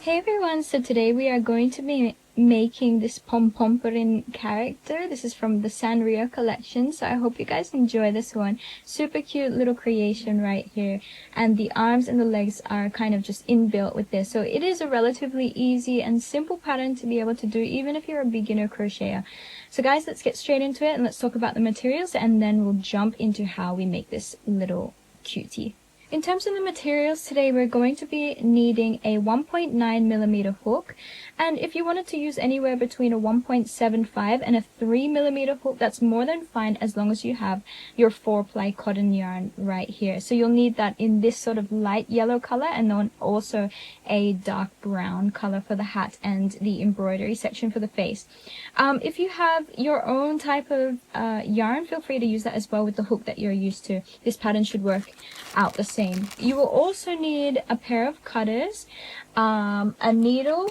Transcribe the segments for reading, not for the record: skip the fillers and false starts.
Hey everyone, so today we are going to be making this Pompompurin character. This is from the Sanrio collection, so I hope you guys enjoy this one. Super cute little creation right here, and the arms and the legs are kind of just inbuilt with this. So it is a relatively easy and simple pattern to be able to do even if you're a beginner crocheter. So guys, let's get straight into it and let's talk about the materials, and then we'll jump into how we make this little cutie. In terms of the materials, today we're going to be needing a 1.9mm hook, and if you wanted to use anywhere between a 1.75 and a 3mm hook, that's more than fine as long as you have your 4-ply cotton yarn right here. So you'll need that in this sort of light yellow color, and then also a dark brown color for the hat and the embroidery section for the face. If you have your own type of yarn, feel free to use that as well with the hook that you're used to. This pattern should work out the same. You will also need a pair of cutters, a needle,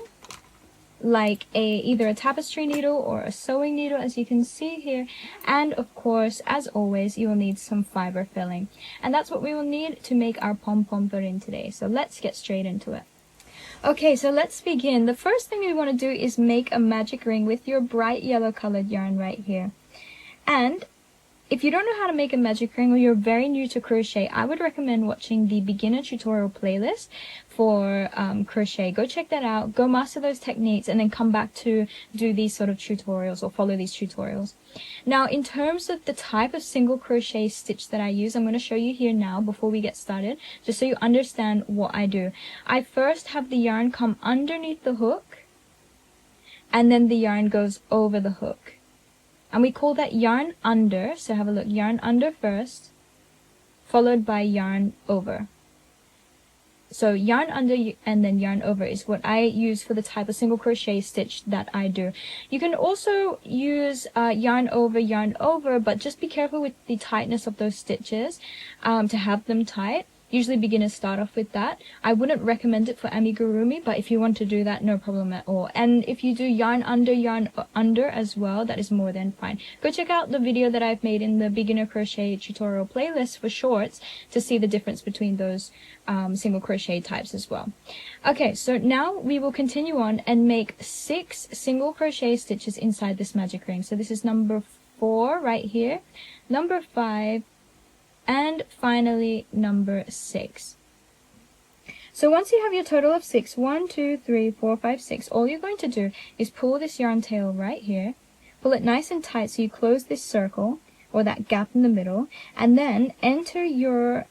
like either a tapestry needle or a sewing needle, as you can see here, and of course, as always, you will need some fiber filling. And that's what we will need to make our Pompompurin today. So let's get straight into it. Okay, so let's begin. The first thing we want to do is make a magic ring with your bright yellow colored yarn right here. And if you don't know how to make a magic ring, or you're very new to crochet, I would recommend watching the beginner tutorial playlist for crochet. Go check that out, go master those techniques, and then come back to do these sort of tutorials or follow these tutorials. Now, in terms of the type of single crochet stitch that I use, I'm going to show you here now before we get started, just so you understand what I do. I first have the yarn come underneath the hook, and then the yarn goes over the hook. And we call that yarn under, so have a look, yarn under first, followed by yarn over. So yarn under and then yarn over is what I use for the type of single crochet stitch that I do. You can also use yarn over, but just be careful with the tightness of those stitches to have them tight. Usually beginners start off with that. I wouldn't recommend it for amigurumi, but if you want to do that, no problem at all. And if you do yarn under as well, that is more than fine. Go check out the video that I've made in the beginner crochet tutorial playlist for shorts to see the difference between those single crochet types as well. Okay, so now we will continue on and make 6 single crochet stitches inside this magic ring. So this is number 4 right here, number 5, and finally number 6. So once you have your total of 6, 1, 2, 3, 4, 5, 6, all you're going to do is pull this yarn tail right here, pull it nice and tight so you close this circle or that gap in the middle, and then enter your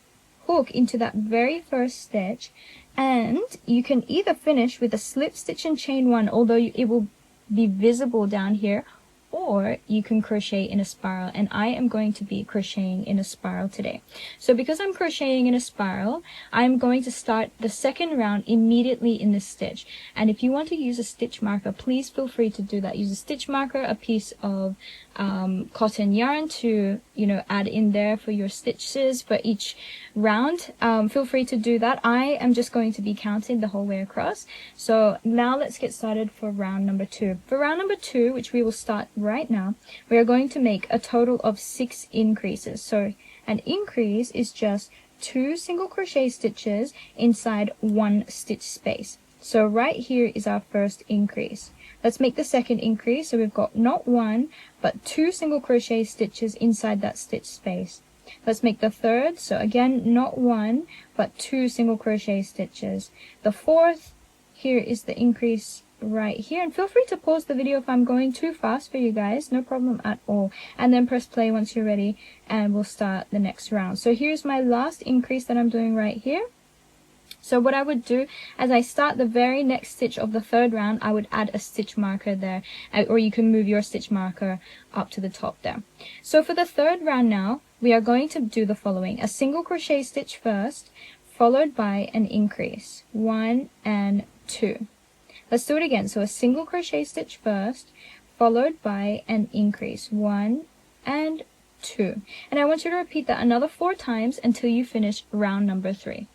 hook into that very first stitch, and you can either finish with a slip stitch and chain 1, although it will be visible down here, or you can crochet in a spiral, and I am going to be crocheting in a spiral today. So because I'm crocheting in a spiral, I'm going to start the second round immediately in this stitch. And if you want to use a stitch marker, please feel free to do that. Use a stitch marker, a piece of cotton yarn to, add in there for your stitches for each round. Feel free to do that. I am just going to be counting the whole way across. So now let's get started for round number 2. For round number 2, which we will start right now, we are going to make a total of 6 increases. So an increase is just 2 single crochet stitches inside 1 stitch space. So right here is our first increase. Let's make the second increase. So we've got not 1, but 2 single crochet stitches inside that stitch space. Let's make the third. So again, not 1, but 2 single crochet stitches. The fourth, here is the increase right here. And feel free to pause the video if I'm going too fast for you guys, no problem at all. And then press play once you're ready, and we'll start the next round. So here's my last increase that I'm doing right here. So what I would do, as I start the very next stitch of the third round, I would add a stitch marker there, or you can move your stitch marker up to the top there. So for the third round now, we are going to do the following: a single crochet stitch first, followed by an increase, 1 and 2. Let's do it again. So a single crochet stitch first, followed by an increase, 1 and 2. And I want you to repeat that another 4 times until you finish round number 3.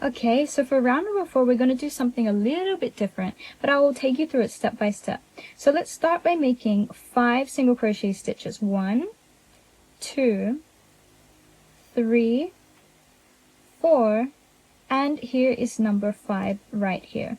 Okay, so for round number 4, we're going to do something a little bit different, but I will take you through it step by step. So let's start by making 5 single crochet stitches. 1, 2, 3, 4, and here is number 5 right here.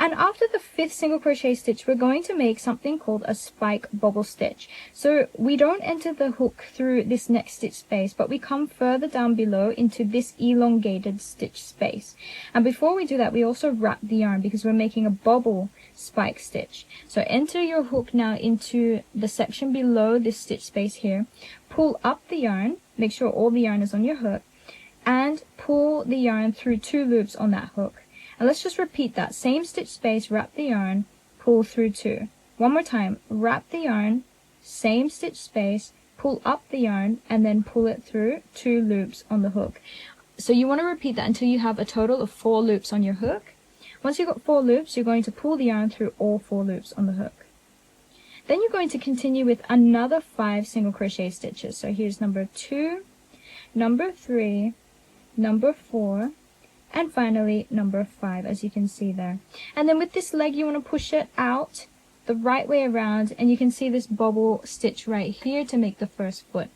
And after the 5th single crochet stitch, we're going to make something called a spike bobble stitch. So we don't enter the hook through this next stitch space, but we come further down below into this elongated stitch space. And before we do that, we also wrap the yarn because we're making a bobble spike stitch. So enter your hook now into the section below this stitch space here. Pull up the yarn, make sure all the yarn is on your hook, and pull the yarn through 2 loops on that hook. And let's just repeat that. Same stitch space, wrap the yarn, pull through 2. One more time, wrap the yarn, same stitch space, pull up the yarn, and then pull it through 2 loops on the hook. So you want to repeat that until you have a total of 4 loops on your hook. Once you've got 4 loops, you're going to pull the yarn through all 4 loops on the hook. Then you're going to continue with another 5 single crochet stitches. So here's number 2, number 3, number 4, and finally number 5, as you can see there. And then with this leg, you want to push it out the right way around, and you can see this bobble stitch right here to make the first foot.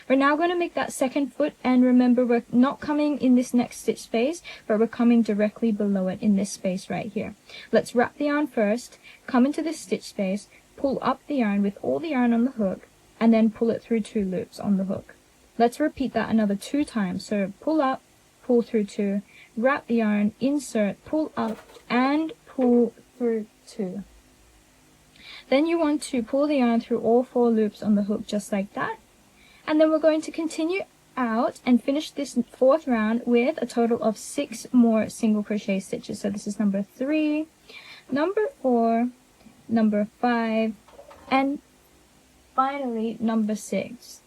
We're now going to make that second foot, and remember, we're not coming in this next stitch space, but we're coming directly below it in this space right here. Let's wrap the yarn first, come into this stitch space, pull up the yarn with all the yarn on the hook, and then pull it through 2 loops on the hook. Let's repeat that another 2 times. So pull up, pull through 2, wrap the yarn, insert, pull up, and pull through 2. Then you want to pull the yarn through all 4 loops on the hook, just like that. And then we're going to continue out and finish this 4th round with a total of 6 more single crochet stitches. So this is number 3, number 4, number 5, and finally number 6.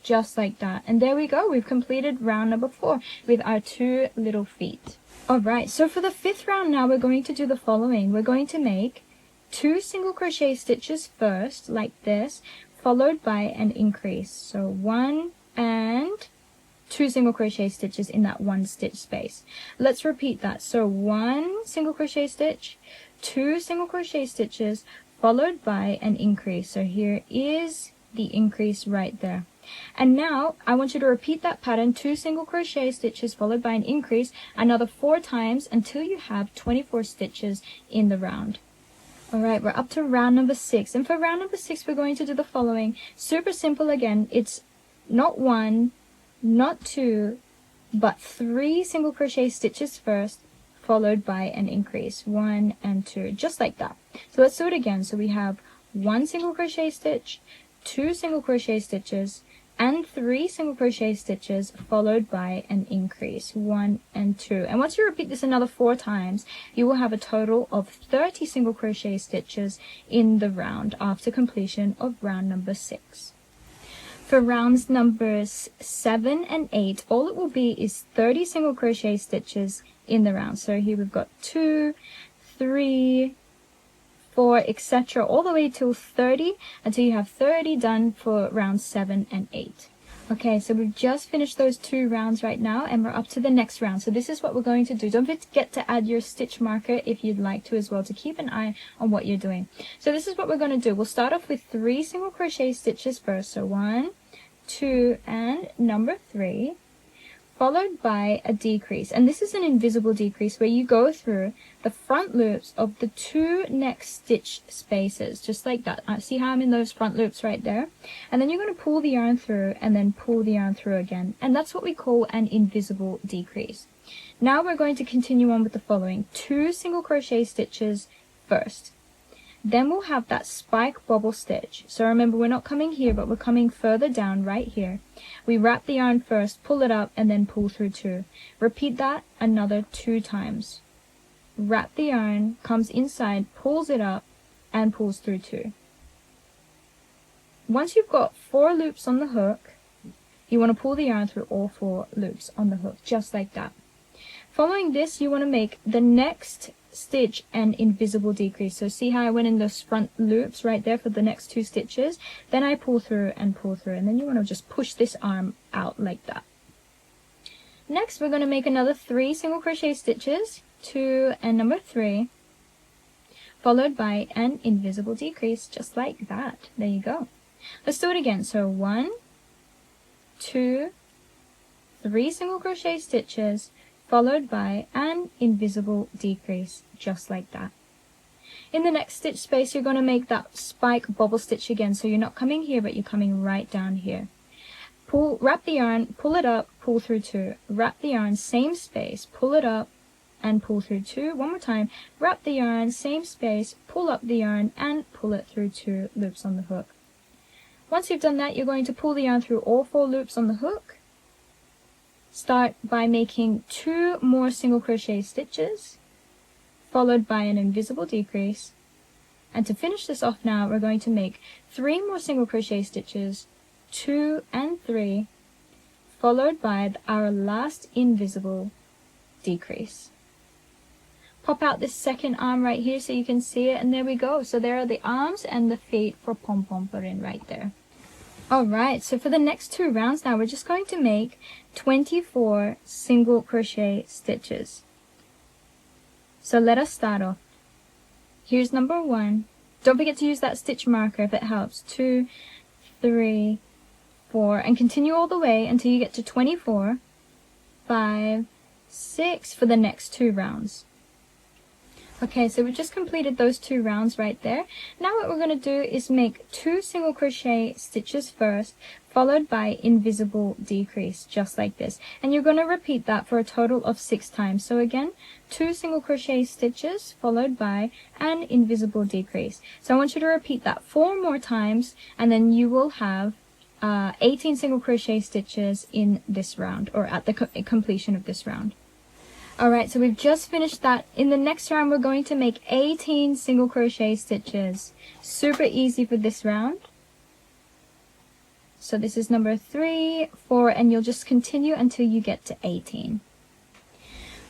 Just like that. And there we go. We've completed round number 4 with our 2 little feet. Alright, so for the 5th round now, we're going to do the following. We're going to make 2 single crochet stitches first, like this, followed by an increase. So 1 and 2 single crochet stitches in that 1 stitch space. Let's repeat that. So 1 single crochet stitch, 2 single crochet stitches, followed by an increase. So here is the increase right there. And now I want you to repeat that pattern, 2 single crochet stitches followed by an increase, another 4 times until you have 24 stitches in the round. Alright, we're up to round number 6, and for round number 6 we're going to do the following. Super simple again. It's not 1, not 2, but 3 single crochet stitches first, followed by an increase, 1 and 2, just like that. So let's do it again. So we have 1 single crochet stitch, 2 single crochet stitches, and 3 single crochet stitches, followed by an increase, 1 and 2. And once you repeat this another 4 times, you will have a total of 30 single crochet stitches in the round after completion of round number 6. For rounds numbers 7 and 8, all it will be is 30 single crochet stitches in the round. So here we've got 2, 3, 4, etc. all the way till 30, until you have 30 done for rounds 7 and 8. Okay, so we've just finished those 2 rounds right now, and we're up to the next round. So this is what we're going to do. Don't forget to add your stitch marker if you'd like to as well, to keep an eye on what you're doing. So this is what we're going to do. We'll start off with 3 single crochet stitches first. So 1, 2, and number 3. Followed by a decrease, and this is an invisible decrease where you go through the front loops of the 2 next stitch spaces, just like that. See how I'm in those front loops right there? And then you're going to pull the yarn through and then pull the yarn through again, and that's what we call an invisible decrease. Now we're going to continue on with the following: 2 single crochet stitches first. Then we'll have that spike bobble stitch. So remember, we're not coming here, but we're coming further down right here. We wrap the yarn first, pull it up, and then pull through 2. Repeat that another 2 times. Wrap the yarn, comes inside, pulls it up, and pulls through 2. Once you've got 4 loops on the hook, you want to pull the yarn through all 4 loops on the hook, just like that. Following this, you want to make the next stitch an invisible decrease. So see how I went in those front loops right there for the next 2 stitches? Then I pull through, and then you want to just push this arm out like that. Next, we're going to make another 3 single crochet stitches, 2 and number 3, followed by an invisible decrease, just like that. There you go. Let's do it again. So 1, 2, 3 single crochet stitches, followed by an invisible decrease, just like that. In the next stitch space, you're going to make that spike bobble stitch again. So you're not coming here, but you're coming right down here. Wrap the yarn, pull it up, pull through 2. Wrap the yarn, same space, pull it up and pull through 2. One more time. Wrap the yarn, same space, pull up the yarn and pull it through 2 loops on the hook. Once you've done that, you're going to pull the yarn through all 4 loops on the hook. Start by making 2 more single crochet stitches, followed by an invisible decrease. And to finish this off now, we're going to make 3 more single crochet stitches, 2 and 3, followed by our last invisible decrease. Pop out this second arm right here so you can see it, and there we go. So there are the arms and the feet for Pompompurin right there. Alright, so for the next 2 rounds now, we're just going to make 24 single crochet stitches. So let us start off. Here's number 1. Don't forget to use that stitch marker if it helps. 2, 3, 4, and continue all the way until you get to 24, 5, 6 for the next 2 rounds. Okay, so we've just completed those 2 rounds right there. Now what we're going to do is make 2 single crochet stitches first, followed by invisible decrease, just like this. And you're going to repeat that for a total of 6 times. So again, 2 single crochet stitches, followed by an invisible decrease. So I want you to repeat that 4 more times, and then you will have 18 single crochet stitches in this round, or at the completion of this round. Alright, so we've just finished that. In the next round, we're going to make 18 single crochet stitches. Super easy for this round. So this is number 3, 4, and you'll just continue until you get to 18.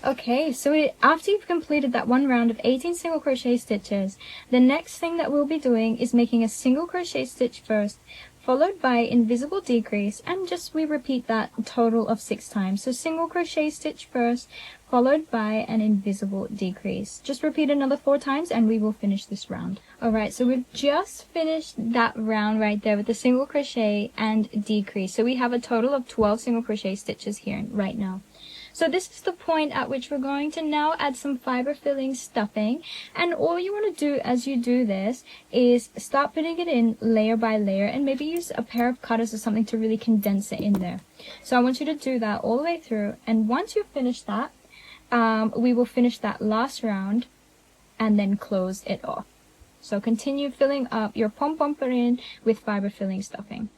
Okay, so after you've completed that 1 round of 18 single crochet stitches, the next thing that we'll be doing is making a single crochet stitch first, followed by invisible decrease, and we repeat that a total of 6 times. So single crochet stitch first, followed by an invisible decrease. Just repeat another 4 times and we will finish this round. Alright, so we've just finished that round right there with the single crochet and decrease. So we have a total of 12 single crochet stitches here right now. So this is the point at which we're going to now add some fiber filling stuffing, and all you want to do as you do this is start putting it in layer by layer, and maybe use a pair of cutters or something to really condense it in there. So I want you to do that all the way through, and once you've finished that, we will finish that last round and then close it off. So continue filling up your Pompompurin with fiber filling stuffing.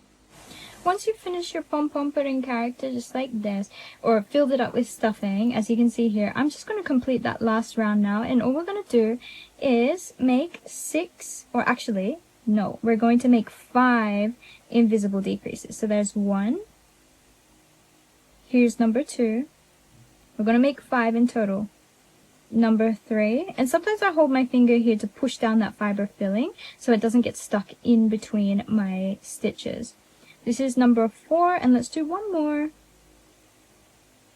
Once you finish your Pompompurin character just like this, or filled it up with stuffing, as you can see here, I'm just going to complete that last round now, and all we're going to do is make 6, or actually, no, we're going to make 5 invisible decreases. So there's 1, here's number 2, we're going to make 5 in total, number 3, and sometimes I hold my finger here to push down that fiber filling so it doesn't get stuck in between my stitches. This is number 4, and let's do 1 more.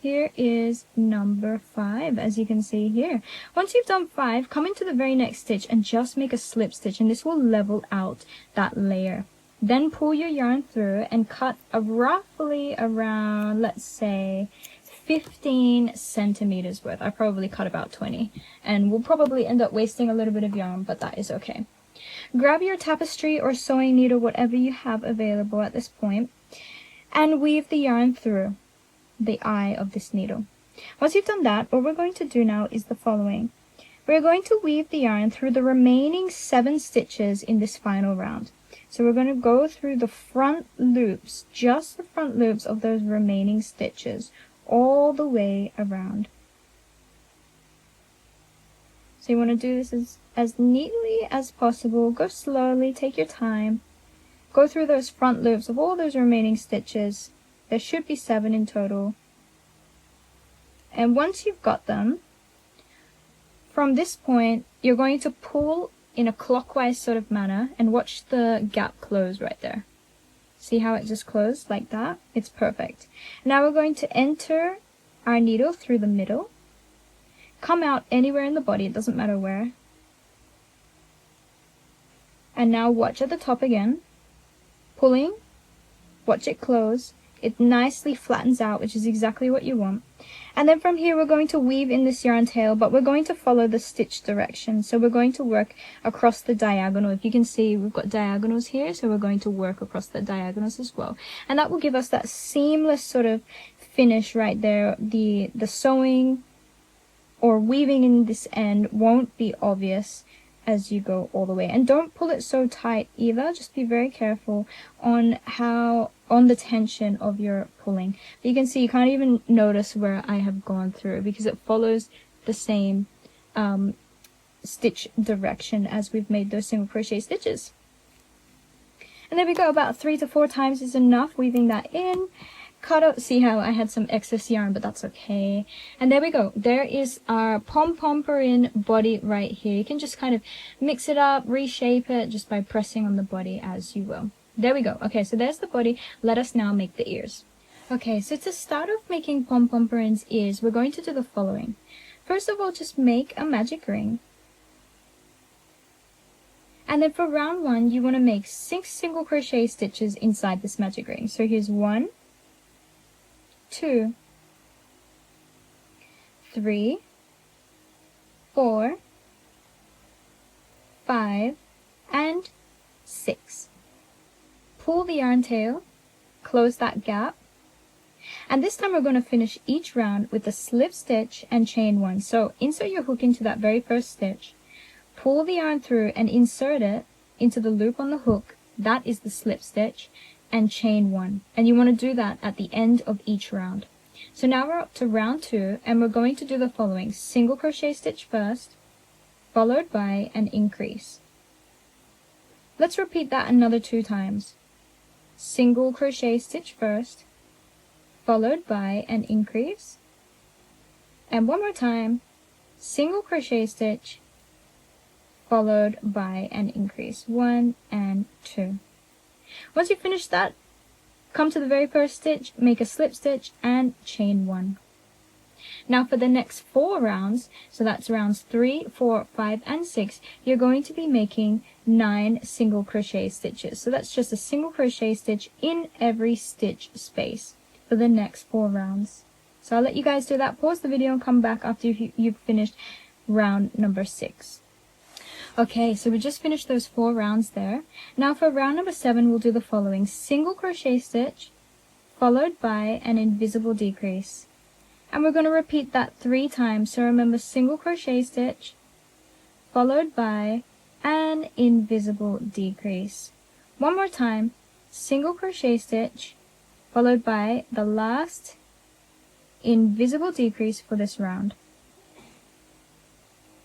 Here is number 5, as you can see here. Once you've done 5, come into the very next stitch and just make a slip stitch, and this will level out that layer. Then pull your yarn through and cut roughly around, let's say, 15 centimeters worth. I probably cut about 20, and we'll probably end up wasting a little bit of yarn, but that is okay. Grab your tapestry or sewing needle, whatever you have available at this point, and weave the yarn through the eye of this needle. Once you've done that, what we're going to do now is the following. We're going to weave the yarn through the remaining 7 stitches in this final round. So we're going to go through the front loops, just the front loops of those remaining stitches, all the way around. So you want to do this as neatly as possible. Go slowly, take your time. Go through those front loops of all those remaining stitches. There should be 7 in total. And once you've got them, from this point, you're going to pull in a clockwise sort of manner and watch the gap close right there. See how it just closed like that? It's perfect. Now we're going to enter our needle through the middle. Come out anywhere in the body, it doesn't matter where. And now watch at the top again. Pulling, watch it close. It nicely flattens out, which is exactly what you want. And then from here, we're going to weave in this yarn tail, but we're going to follow the stitch direction. So we're going to work across the diagonal. If you can see, we've got diagonals here, so we're going to work across the diagonals as well. And that will give us that seamless sort of finish right there. The sewing or weaving in this end won't be obvious as you go all the way. And don't pull it so tight either. Just be very careful on the tension of your pulling. But you can see, you can't even notice where I have gone through because it follows the same stitch direction as we've made those single crochet stitches. And there we go, about 3 to 4 times is enough, weaving that in. Cut out, see how I had some excess yarn, but that's okay. And there we go. There is our Pompompurin body right here. You can just kind of mix it up, reshape it just by pressing on the body as you will. There we go. Okay, so there's the body. Let us now make the ears. Okay, so to start off making Pompompurin's ears, we're going to do the following. First of all, just make a magic ring. And then for round 1, you want to make 6 single crochet stitches inside this magic ring. So here's 1, 2, 3, 4, 5, and 6. Pull the yarn tail, close that gap, and this time we're going to finish each round with a slip stitch and chain 1. So insert your hook into that very first stitch, pull the yarn through and insert it into the loop on the hook. That is the slip stitch, and chain 1. And you want to do that at the end of each round. So now we're up to round 2, and we're going to do the following. Single crochet stitch first, followed by an increase. Let's repeat that another 2 times. Single crochet stitch first, followed by an increase. And one more time. Single crochet stitch, followed by an increase. 1 and 2. Once you finish that, come to the very first stitch, make a slip stitch, and chain 1. Now for the next 4 rounds, so that's rounds 3, 4, 5, and 6, you're going to be making 9 single crochet stitches. So that's just a single crochet stitch in every stitch space for the next 4 rounds. So I'll let you guys do that. Pause the video and come back after you've finished round number 6. Okay, so we just finished those 4 rounds there. Now for round number 7, we'll do the following. Single crochet stitch, followed by an invisible decrease. And we're going to repeat that 3 times. So remember, single crochet stitch, followed by an invisible decrease. One more time, single crochet stitch, followed by the last invisible decrease for this round.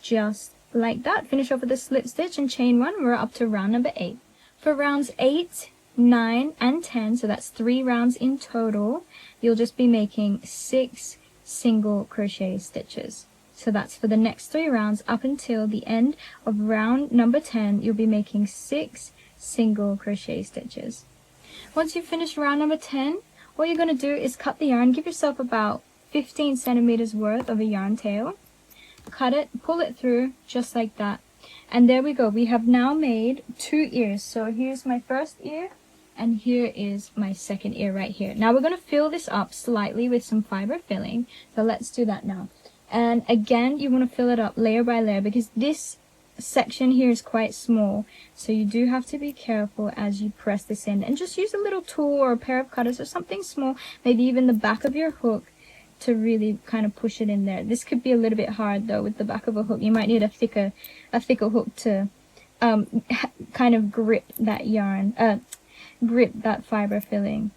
Just like that. Finish off with a slip stitch and chain 1. We're up to round number 8. For rounds 8, 9, and 10, so that's 3 rounds in total, you'll just be making 6 single crochet stitches. So that's for the next 3 rounds up until the end of round number 10, you'll be making 6 single crochet stitches. Once you finish round number 10, all you're going to do is cut the yarn. Give yourself about 15 centimeters worth of a yarn tail. Cut it, pull it through, just like that. And there we go. We have now made 2 ears. So here's my first ear, and here is my second ear right here. Now we're going to fill this up slightly with some fiber filling. So let's do that now. And again, you want to fill it up layer by layer because this section here is quite small. So you do have to be careful as you press this in. And just use a little tool or a pair of cutters or something small, maybe even the back of your hook, to really kind of push it in there. This could be a little bit hard though with the back of a hook. You might need a thicker hook to kind of grip that yarn, grip that fiber filling.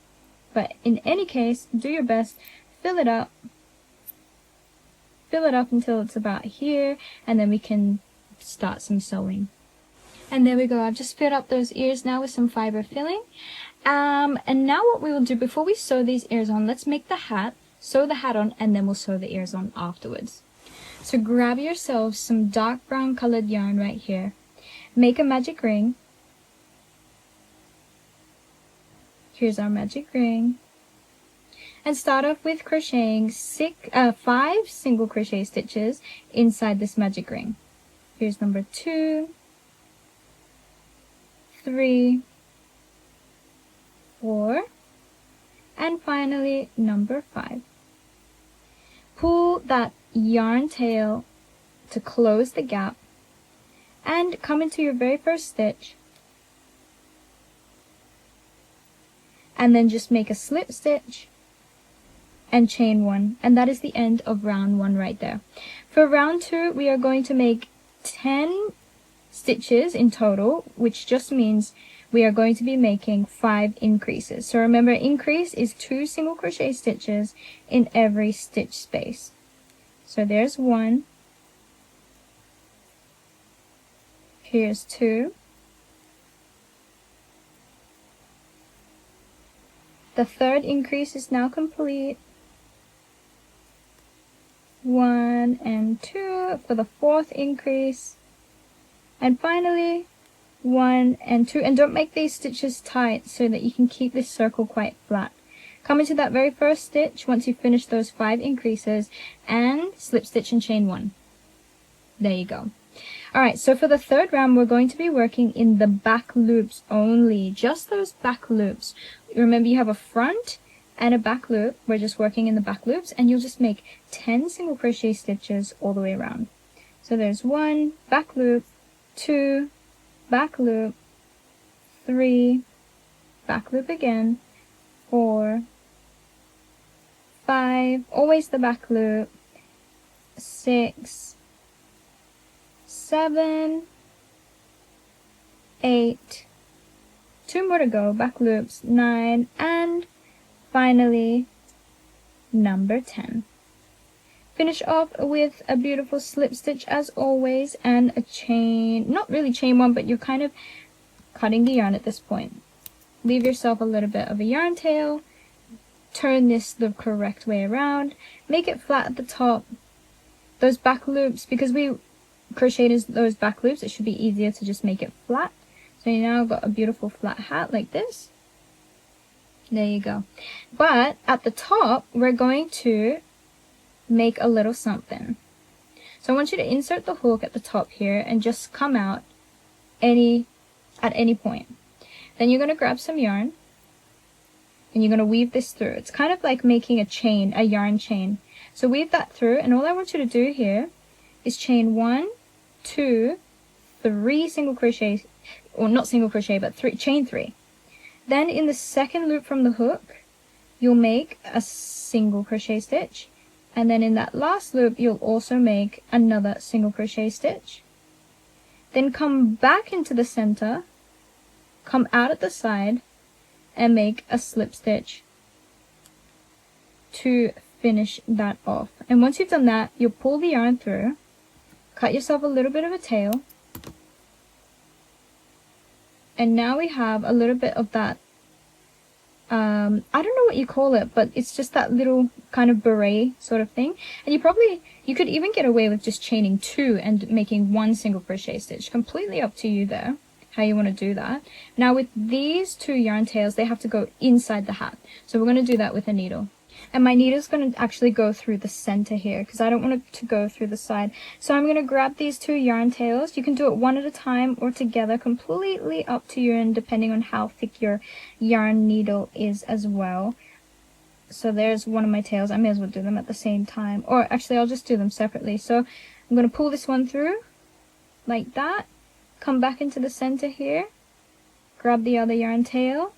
But in any case, do your best. Fill it up until it's about here, and then we can start some sewing. And there we go. I've just filled up those ears now with some fiber filling. And now what we will do before we sew these ears on, let's make the hat. Sew the hat on, and then we'll sew the ears on afterwards. So grab yourself some dark brown colored yarn right here. Make a magic ring. Here's our magic ring. And start off with crocheting 5 single crochet stitches inside this magic ring. Here's number 2, 3, 4, And finally, number 5. Pull that yarn tail to close the gap and come into your very first stitch, and then just make a slip stitch and chain 1, and that is the end of round 1 right there. For round 2, we are going to make 10 stitches in total, which just means we are going to be making 5 increases. So remember, increase is 2 single crochet stitches in every stitch space. So there's 1, here's 2, the third increase is now complete, 1 and 2 for the fourth increase, and finally 1 and 2. And don't make these stitches tight so that you can keep this circle quite flat. Come into that very first stitch once you finish those 5 increases and slip stitch and chain 1. There you go. Alright, so for the third round, we're going to be working in the back loops only, just those back loops. Remember, you have a front and a back loop. We're just working in the back loops, and you'll just make 10 single crochet stitches all the way around. So there's 1 back loop, 2 back loop, 3 back loop again, 4, 5, always the back loop, 6, 7, 8, 2 more to go, back loops, 9, and finally number 10. Finish off with a beautiful slip stitch as always, and a chain, not really chain 1, but you're kind of cutting the yarn at this point. Leave yourself a little bit of a yarn tail, turn this the correct way around, make it flat at the top. Those back loops, because we crocheted those back loops, it should be easier to just make it flat. So you now got a beautiful flat hat like this. There you go. But at the top, we're going to make a little something. So I want you to insert the hook at the top here and just come out at any point. Then you're going to grab some yarn and you're going to weave this through. It's kind of like making a chain, a yarn chain. So weave that through, and all I want you to do here is chain 1, 2, 3 single crochet, or not single crochet, but chain 3. Then in the second loop from the hook, you'll make a single crochet stitch, and then in that last loop, you'll also make another single crochet stitch. Then come back into the center, come out at the side, and make a slip stitch to finish that off. And once you've done that, you'll pull the yarn through, cut yourself a little bit of a tail, and now we have a little bit of that, I don't know what you call it, but it's just that little kind of beret sort of thing. And you could even get away with just chaining 2 and making 1 single crochet stitch. Completely up to you there, how you want to do that. Now with these 2 yarn tails, they have to go inside the hat. So we're going to do that with a needle. And my needle's going to actually go through the center here because I don't want it to go through the side. So I'm going to grab these 2 yarn tails. You can do it one at a time or together, completely up to you, and depending on how thick your yarn needle is as well. So there's one of my tails. I may as well do them at the same time. Or actually, I'll just do them separately. So I'm going to pull this one through like that. Come back into the center here. Grab the other yarn tail.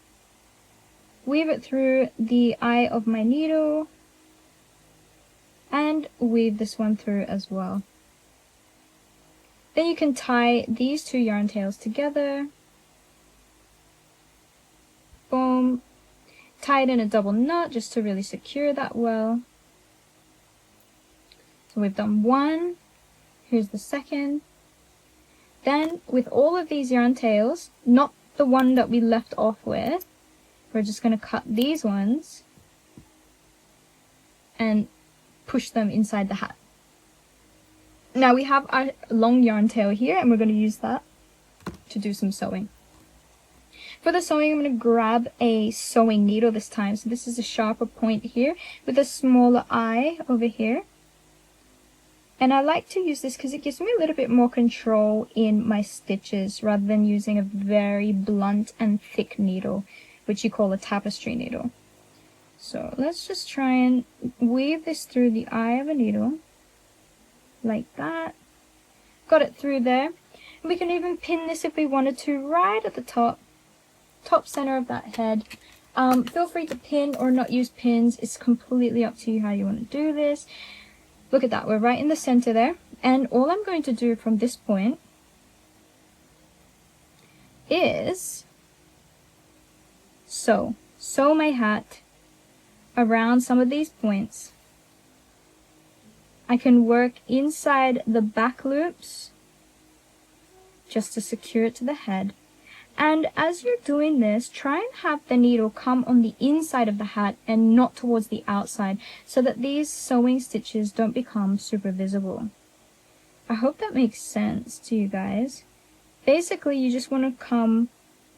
Weave it through the eye of my needle, and weave this one through as well. Then you can tie these 2 yarn tails together. Boom. Tie it in a double knot just to really secure that well. So we've done 1. Here's the second. Then with all of these yarn tails, not the one that we left off with, we're just going to cut these ones and push them inside the hat. Now we have our long yarn tail here, and we're going to use that to do some sewing. For the sewing, I'm going to grab a sewing needle this time. So this is a sharper point here with a smaller eye over here. And I like to use this because it gives me a little bit more control in my stitches rather than using a very blunt and thick needle, which you call a tapestry needle. So let's just try and weave this through the eye of a needle, like that. Got it through there. And we can even pin this if we wanted to right at the top center of that head. Feel free to pin or not use pins. It's completely up to you how you want to do this. Look at that, we're right in the center there. And all I'm going to do from this point is sew my hat around some of these points. I can work inside the back loops just to secure it to the head. And as you're doing this, try and have the needle come on the inside of the hat and not towards the outside, so that these sewing stitches don't become super visible. I hope that makes sense to you guys. Basically, you just want to come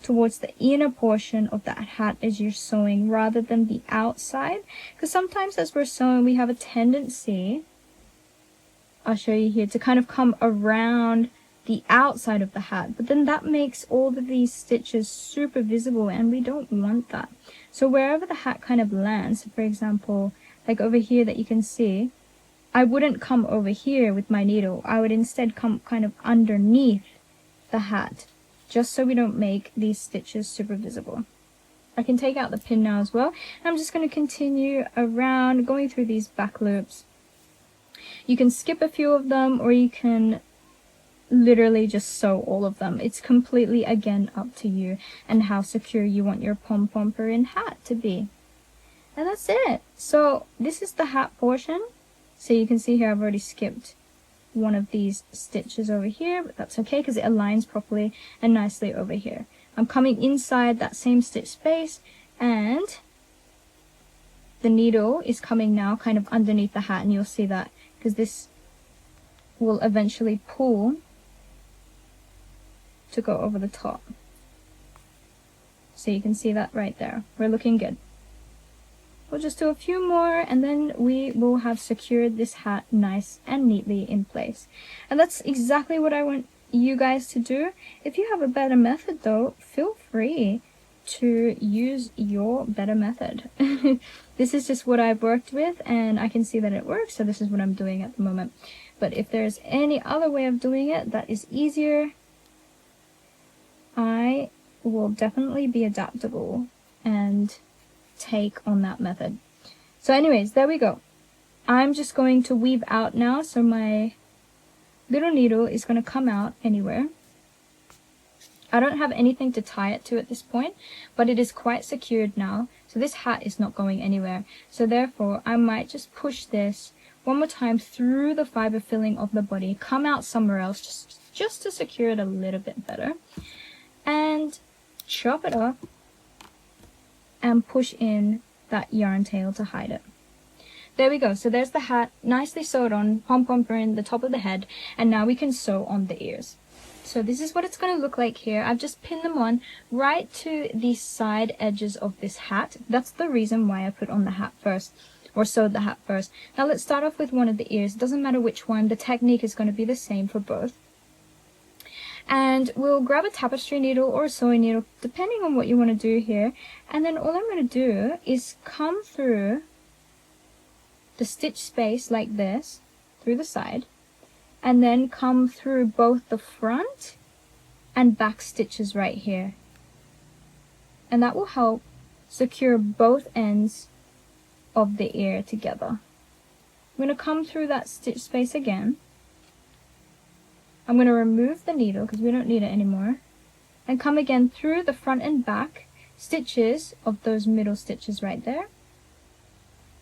towards the inner portion of that hat as you're sewing rather than the outside, because sometimes as we're sewing we have a tendency, I'll show you here, to kind of come around the outside of the hat, but then that makes all of these stitches super visible and we don't want that. So wherever the hat kind of lands, for example, like over here that you can see, I wouldn't come over here with my needle. I would instead come kind of underneath the hat, just so we don't make these stitches super visible. I can take out the pin now as well. I'm just going to continue around going through these back loops. You can skip a few of them or you can literally just sew all of them. It's completely, again, up to you and how secure you want your Pompompurin hat to be. And that's it. So this is the hat portion. So you can see here I've already skipped one of these stitches over here, but that's okay because it aligns properly and nicely over here. I'm coming inside that same stitch space and the needle is coming now kind of underneath the hat, and you'll see that because this will eventually pull to go over the top. So you can see that right there. We're looking good. We'll just do a few more and then we will have secured this hat nice and neatly in place. And that's exactly what I want you guys to do. If you have a better method though, feel free to use your better method. This is just what I've worked with and I can see that it works, so this is what I'm doing at the moment. But if there's any other way of doing it that is easier, I will definitely be adaptable and take on that method. So anyways, there we go. I'm just going to weave out now, so my little needle is going to come out anywhere. I don't have anything to tie it to at this point, but it is quite secured now, so this hat is not going anywhere. So therefore, I might just push this one more time through the fiber filling of the body, come out somewhere else just to secure it a little bit better, and chop it up and push in that yarn tail to hide it. There we go. So there's the hat nicely sewed on, Pompompurin, the top of the head, and now we can sew on the ears. So this is what it's going to look like here. I've just pinned them on right to the side edges of this hat. That's the reason why I put on the hat first, or sewed the hat first. Now let's start off with one of the ears. It doesn't matter which one, the technique is going to be the same for both. And we'll grab a tapestry needle or a sewing needle, depending on what you want to do here. And then all I'm going to do is come through the stitch space like this, through the side, and then come through both the front and back stitches right here. And that will help secure both ends of the ear together. I'm going to come through that stitch space again. I'm going to remove the needle because we don't need it anymore, and come again through the front and back stitches of those middle stitches right there.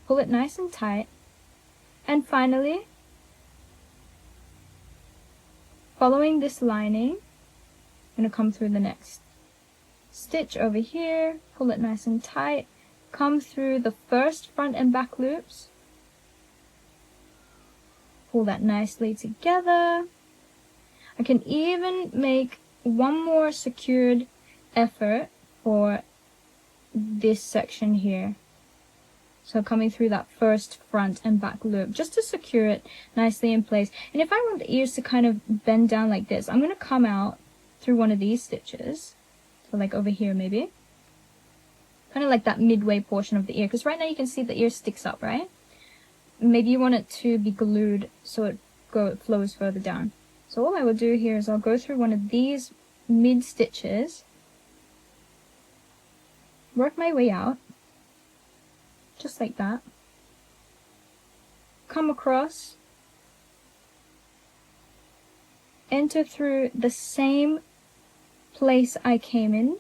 Pull it nice and tight, and finally, following this lining, I'm going to come through the next stitch over here, pull it nice and tight, come through the first front and back loops, pull that nicely together. I can even make one more secured effort for this section here. So coming through that first front and back loop, just to secure it nicely in place. And if I want the ears to kind of bend down like this, I'm going to come out through one of these stitches. So like over here maybe. kind of like that midway portion of the ear, because right now you can see the ear sticks up, right? Maybe you want it to be glued so it flows further down. So all I will do here is I'll go through one of these mid stitches, work my way out, just like that, come across, enter through the same place I came in,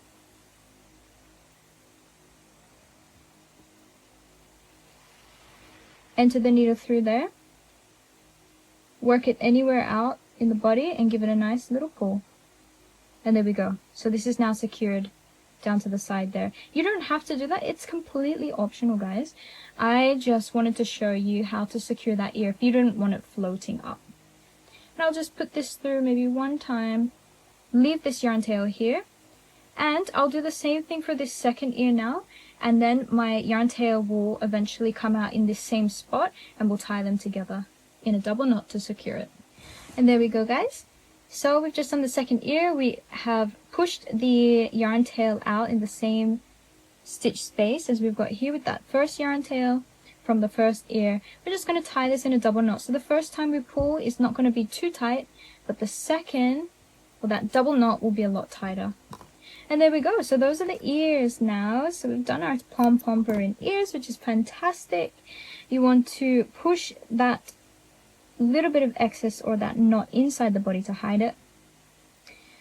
enter the needle through there, work it anywhere out in the body and give it a nice little pull. And there we go. So this is now secured down to the side there. You don't have to do that. It's completely optional, guys. I just wanted to show you how to secure that ear if you didn't want it floating up. And I'll just put this through maybe one time, leave this yarn tail here, and I'll do the same thing for this second ear now, and then my yarn tail will eventually come out in this same spot and we'll tie them together in a double knot to secure it. And there we go, guys. So we've just done the second ear. We have pushed the yarn tail out in the same stitch space as we've got here with that first yarn tail from the first ear. We're just going to tie this in a double knot. So the first time we pull is not going to be too tight, but the second, well, that double knot will be a lot tighter. And there we go. So those are the ears now. So we've done our Pompompurin ears, which is fantastic. You want to push that little bit of excess or that knot inside the body to hide it.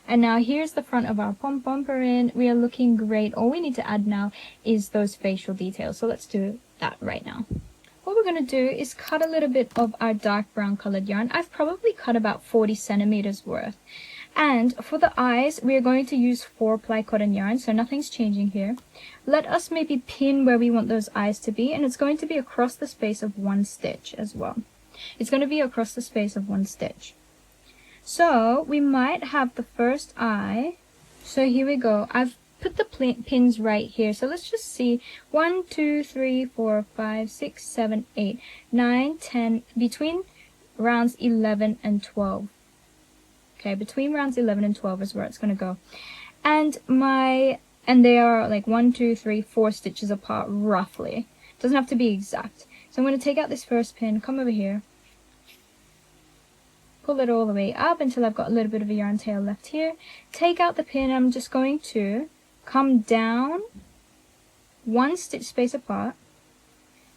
And now here's the front of our Pompompurin. We are looking great. All we need to add now is those facial details. So let's do that right now. What we're going to do is cut a little bit of our dark brown colored yarn. I've probably cut about 40 centimeters worth. And for the eyes, we are going to use 4-ply cotton yarn, so nothing's changing here. Let us maybe pin where we want those eyes to be, and it's going to be across the space of 1 stitch as well. It's going to be across the space of 1 stitch. So we might have the first eye. So here we go. I've put the pins right here. So let's just see. 1, 2, 3, 4, 5, 6, 7, 8, 9, 10, between rounds 11 and 12. Okay, between rounds 11 and 12 is where it's going to go. And they are like 1, 2, 3, 4 stitches apart roughly. Doesn't have to be exact. So I'm going to take out this first pin, come over here, pull it all the way up until I've got a little bit of a yarn tail left here. Take out the pin, I'm just going to come down 1 stitch space apart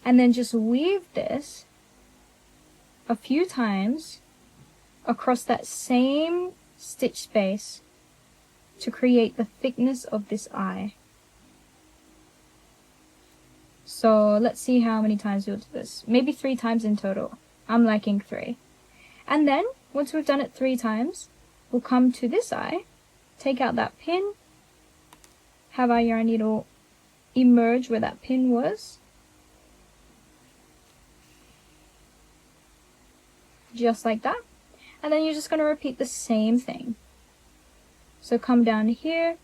and then just weave this a few times across that same stitch space to create the thickness of this eye. So let's see how many times we'll do this. Maybe 3 times in total. I'm liking 3. And then, once we've done it 3 times, we'll come to this eye, take out that pin, have our yarn needle emerge where that pin was. Just like that. And then you're just going to repeat the same thing. So come down here,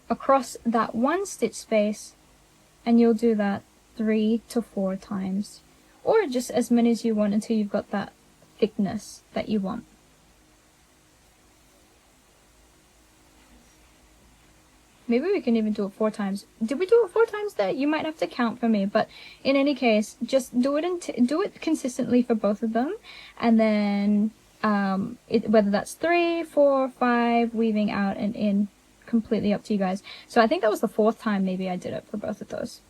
across that 1 stitch space, and you'll do that 3 to 4 times. Or just as many as you want until you've got that thickness that you want. Maybe we can even do it 4 times. Did we do it 4 times there? You might have to count for me, but in any case, just do it consistently for both of them, and then whether that's 3, 4, 5, weaving out and in, completely up to you guys. So I think that was the 4th time maybe I did it for both of those.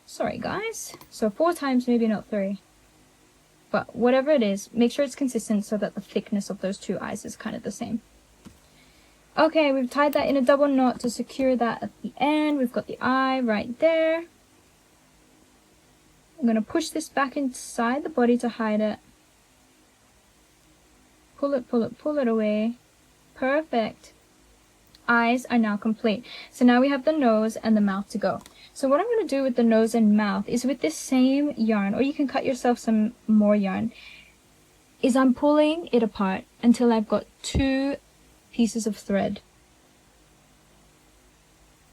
Sorry guys. So 4 times, maybe not 3. But whatever it is, make sure it's consistent so that the thickness of those 2 eyes is kind of the same. Okay, we've tied that in a double knot to secure that at the end. We've got the eye right there. I'm going to push this back inside the body to hide it. Pull it, pull it, pull it away. Perfect. Eyes are now complete. So now we have the nose and the mouth to go. So what I'm going to do with the nose and mouth is with this same yarn, or you can cut yourself some more yarn, is I'm pulling it apart until I've got 2 pieces of thread.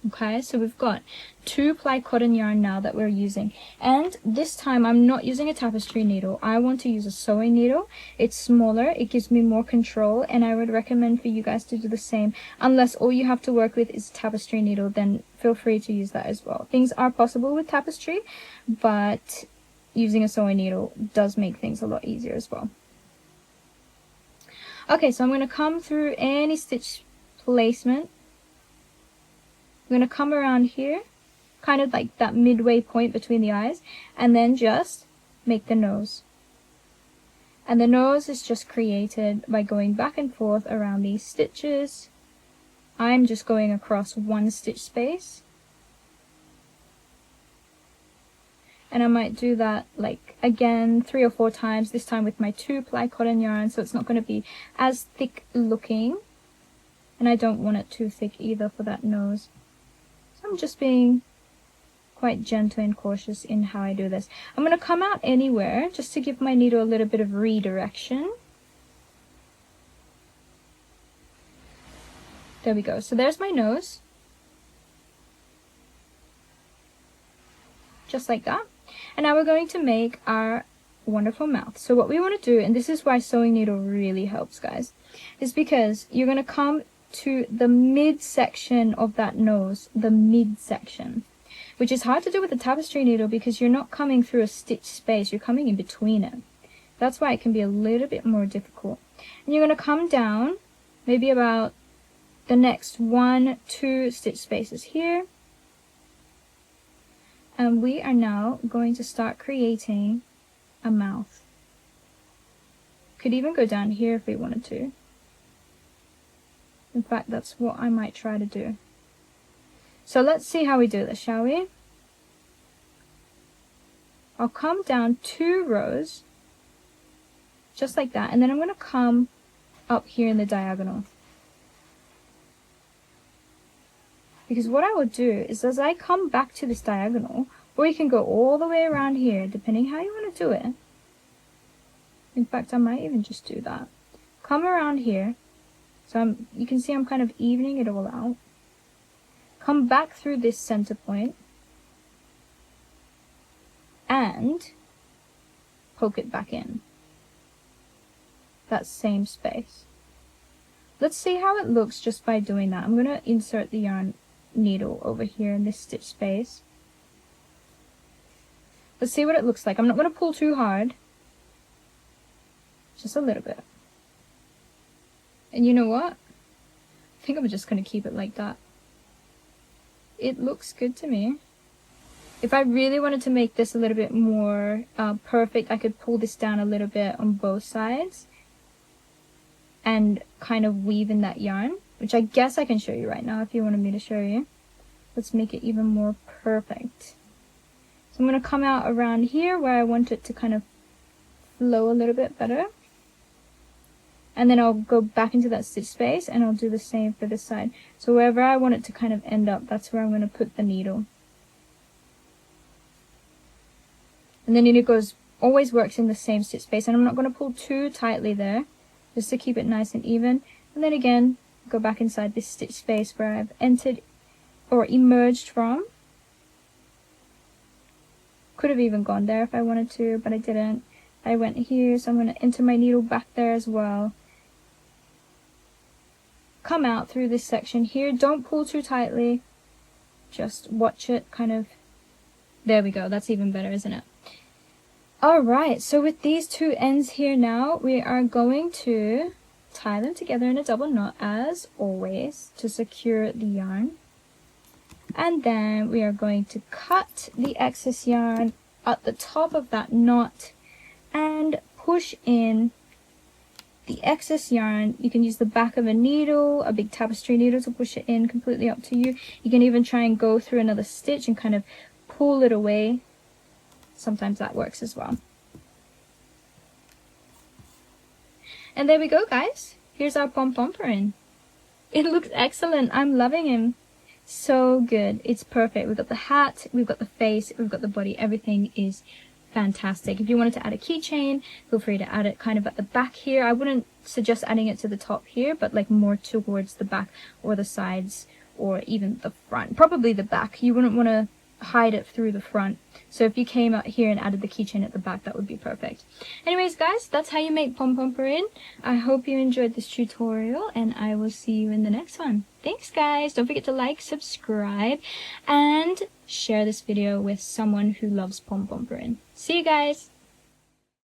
Okay, so we've got 2-ply cotton yarn now that we're using, and this time I'm not using a tapestry needle. I want to use a sewing needle. It's smaller, it gives me more control, and I would recommend for you guys to do the same. Unless all you have to work with is a tapestry needle, then feel free to use that as well. Things are possible with tapestry, but using a sewing needle does make things a lot easier as well. Okay, so I'm going to come through any stitch placement. I'm going to come around here, kind of like that midway point between the eyes, and then just make the nose. And the nose is just created by going back and forth around these stitches. I'm just going across one stitch space. And I might do that like again 3 or 4 times, this time with my 2-ply cotton yarn, so it's not going to be as thick looking. And I don't want it too thick either for that nose. I'm just being quite gentle and cautious in how I do this. I'm going to come out anywhere just to give my needle a little bit of redirection. There we go. So there's my nose. Just like that. And now we're going to make our wonderful mouth. So what we want to do, and this is why sewing needle really helps, guys, is because you're going to come to the midsection of that nose, the midsection, which is hard to do with a tapestry needle because you're not coming through a stitch space, you're coming in between it. That's why it can be a little bit more difficult. And you're going to come down maybe about the next 1-2 stitch spaces here, and we are now going to start creating a mouth. Could even go down here if we wanted to. In fact, that's what I might try to do. So let's see how we do this, shall we? I'll come down 2 rows, just like that, and then I'm going to come up here in the diagonal. Because what I will do is as I come back to this diagonal, or you can go all the way around here, depending how you want to do it. In fact, I might even just do that. Come around here. So you can see I'm kind of evening it all out. Come back through this center point and poke it back in. That same space. Let's see how it looks just by doing that. I'm going to insert the yarn needle over here in this stitch space. Let's see what it looks like. I'm not going to pull too hard. Just a little bit. And you know what? I think I'm just going to keep it like that. It looks good to me. If I really wanted to make this a little bit more perfect, I could pull this down a little bit on both sides and kind of weave in that yarn, which I guess I can show you right now if you wanted me to show you. Let's make it even more perfect. So I'm going to come out around here where I want it to kind of flow a little bit better. And then I'll go back into that stitch space and I'll do the same for this side. So wherever I want it to kind of end up, that's where I'm going to put the needle. And then it always works in the same stitch space, and I'm not going to pull too tightly there, just to keep it nice and even. And then again, go back inside this stitch space where I've entered or emerged from. Could have even gone there if I wanted to, but I didn't. I went here, so I'm going to enter my needle back there as well. Come out through this section here. Don't pull too tightly. Just watch it kind of. There we go. That's even better, isn't it? Alright, so with these 2 ends here now, we are going to tie them together in a double knot as always to secure the yarn. And then we are going to cut the excess yarn at the top of that knot and push in the excess yarn. You can use the back of a needle, a big tapestry needle to push it in, completely up to you. You can even try and go through another stitch and kind of pull it away. Sometimes that works as well. And there we go, guys. Here's our Pompompurin. It looks excellent. I'm loving him. So good. It's perfect. We've got the hat, we've got the face, we've got the body. Everything is fantastic. If you wanted to add a keychain, feel free to add it kind of at the back here. I wouldn't suggest adding it to the top here, but like more towards the back or the sides or even the front. Probably the back. You wouldn't want to hide it through the front. So if you came out here and added the keychain at the back, that would be perfect. Anyways, guys, that's how you make Pompompurin. I hope you enjoyed this tutorial, and I will see you in the next one. Thanks, guys. Don't forget to like, subscribe, and share this video with someone who loves Pompompurin. See you guys.